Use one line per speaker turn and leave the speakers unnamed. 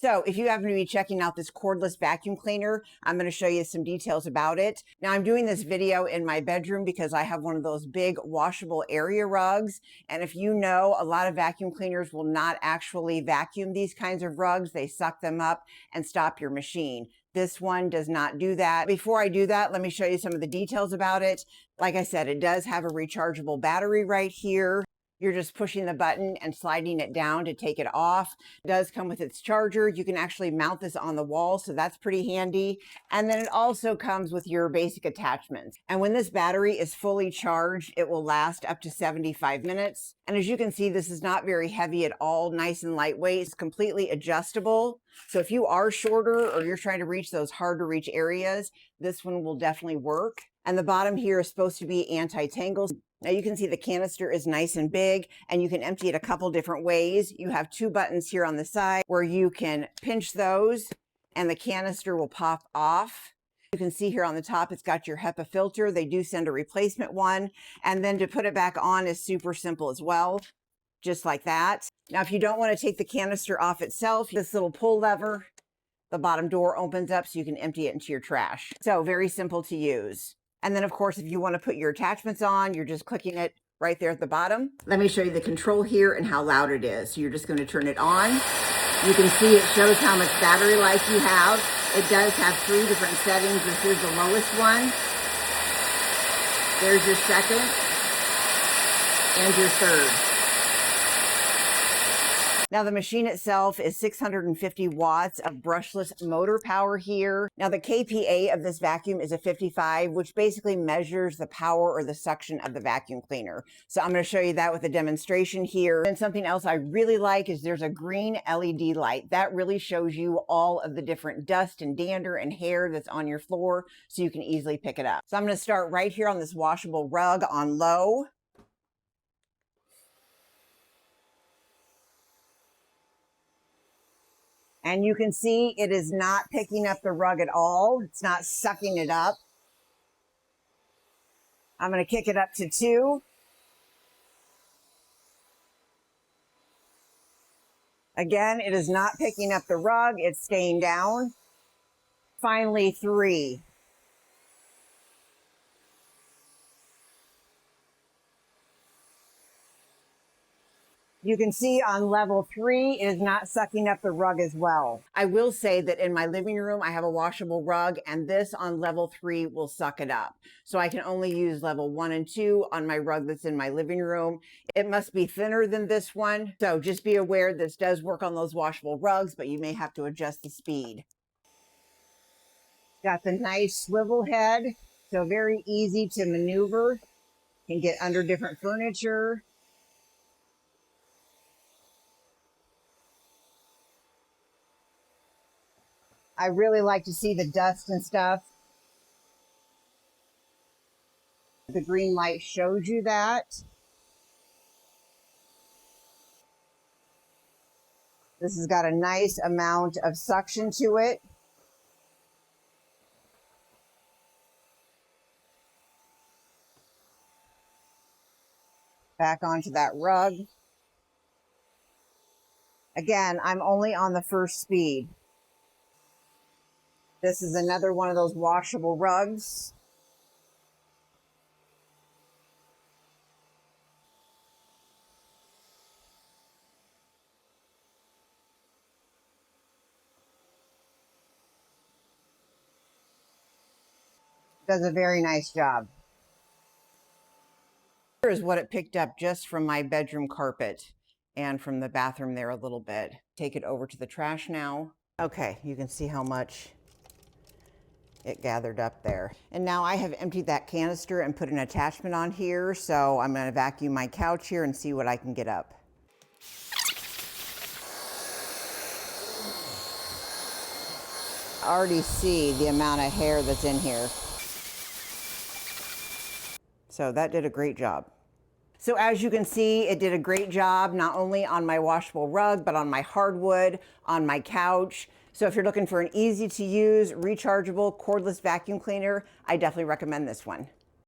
So if you happen to be checking out this cordless vacuum cleaner, I'm going to show you some details about it. Now I'm doing this video in my bedroom because I have one of those big washable area rugs. And if you know, a lot of vacuum cleaners will not actually vacuum these kinds of rugs. They suck them up and stop your machine. This one does not do that. Before I do that, let me show you some of the details about it. Like I said, it does have a rechargeable battery right here. You're just pushing the button and sliding it down to take it off. It does come with its charger. You can actually mount this on the wall, so that's pretty handy. And then it also comes with your basic attachments. And when this battery is fully charged, it will last up to 75 minutes. And as you can see, this is not very heavy at all, nice and lightweight. It's completely adjustable. So if you are shorter or you're trying to reach those hard to reach areas, this one will definitely work. And the bottom here is supposed to be anti-tangle. Now you can see the canister is nice and big and you can empty it a couple different ways. You have two buttons here on the side where you can pinch those and the canister will pop off. You can see here on the top, it's got your HEPA filter. They do send a replacement one. And then to put it back on is super simple as well, just like that. Now, if you don't want to take the canister off itself, this little pull lever, the bottom door opens up so you can empty it into your trash. So very simple to use. And then of course, if you want to put your attachments on, you're just clicking it right there at the bottom. Let me show you the control here and how loud it is. So you're just going to turn it on. You can see it shows how much battery life you have. It does have 3 different settings. This is the lowest one. There's your second and your third. Now the machine itself is 650 watts of brushless motor power here. Now the KPA of this vacuum is a 55, which basically measures the power or the suction of the vacuum cleaner. So I'm going to show you that with a demonstration here. And something else I really like is there's a green LED light. That really shows you all of the different dust and dander and hair that's on your floor so you can easily pick it up. So I'm going to start right here on this washable rug on low. And you can see it is not picking up the rug at all. It's not sucking it up. I'm going to kick it up to 2. Again, it is not picking up the rug. It's staying down. Finally, 3. You can see on level 3, it is not sucking up the rug as well. I will say that in my living room, I have a washable rug and this on level 3 will suck it up. So I can only use level 1 and 2 on my rug that's in my living room. It must be thinner than this one. So just be aware this does work on those washable rugs, but you may have to adjust the speed. Got the nice swivel head, so very easy to maneuver. Can get under different furniture. I really like to see the dust and stuff. The green light shows you that. This has got a nice amount of suction to it. Back onto that rug. Again, I'm only on the first speed. This is another one of those washable rugs. Does a very nice job. Here is what it picked up just from my bedroom carpet and from the bathroom there a little bit. Take it over to the trash now. Okay, you can see how much it gathered up there. And now I have emptied that canister and put an attachment on here. So I'm going to vacuum my couch here and see what I can get up. I already see the amount of hair that's in here. So that did a great job. So as you can see, it did a great job, not only on my washable rug, but on my hardwood, on my couch. So if you're looking for an easy to use, rechargeable, cordless vacuum cleaner, I definitely recommend this one.